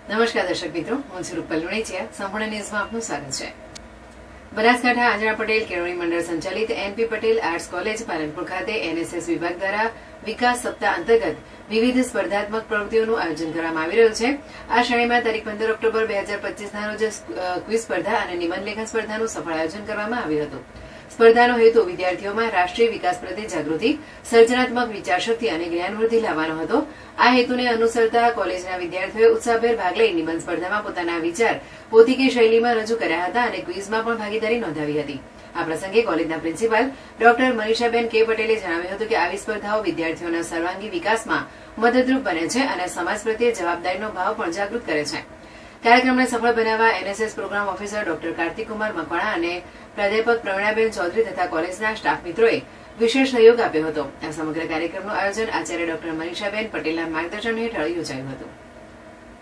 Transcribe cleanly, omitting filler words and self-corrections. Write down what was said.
નમસ્કાર દર્શક મિત્રો, હું છું રૂપલ લુણીચિયા. સંપૂર્ણ ન્યૂઝમાં આપનું સ્વાગત છે. બનાસકાંઠા આંજણા પટેલ કેળવણી મંડળ સંચાલિત NP Patel arts college Palanpur ખાતે એનએસએસ વિભાગ દ્વારા વિકાસ સપ્તાહ અંતર્ગત વિવિધ સ્પર્ધાત્મક પ્રવૃત્તિઓનું આયોજન કરવામાં આવી રહ્યું છે. આ શ્રેણીમાં તારીખ 15 ઓક્ટોબર 2025ના રોજ ક્વિઝ સ્પર્ધા અને નિબંધ લેખન સ્પર્ધાનું સફળ આયોજન કરવામાં આવ્યું હતું. સ્પર્ધાનો હેતુ વિદ્યાર્થીઓમાં રાષ્ટ્રીય વિકાસ પ્રત્યે જાગૃતિ, સર્જનાત્મક વિચારશક્તિ અને જ્ઞાનવૃદ્ધિ લાવવાનો હતો. આ હેતુને અનુસરતા કોલેજના વિદ્યાર્થીઓએ ઉત્સાહભેર ભાગ લઈ નિબંધ સ્પર્ધામાં પોતાના વિચાર પોતીકી શૈલીમાં રજૂ કર્યા હતા અને ક્વિઝમાં પણ ભાગીદારી નોંધાવી હતી. આ પ્રસંગે કોલેજના પ્રિન્સિપાલ ડોક્ટર મનીષાબેન કે પટેલે જણાવ્યું હતું કે આવી સ્પર્ધાઓ વિદ્યાર્થીઓના સર્વાંગી વિકાસમાં મદદરૂપ બને છે અને સમાજ પ્રત્યે જવાબદારીનો ભાવ પણ જાગૃત કરે છે. કાર્યક્રમને સફળ બનાવવા NSS program officer doctor Kartikkumar Makwana અને પ્રાધ્યાપક પ્રવીણાબેન ચૌધરી તથા કોલેજના સ્ટાફ મિત્રોએ વિશેષ સહયોગ આપ્યો હતો. આ સમગ્ર કાર્યક્રમનું આયોજન આચાર્ય ડોક્ટર મનીષાબેન પટેલના માર્ગદર્શન હેઠળ યોજાયું હતું.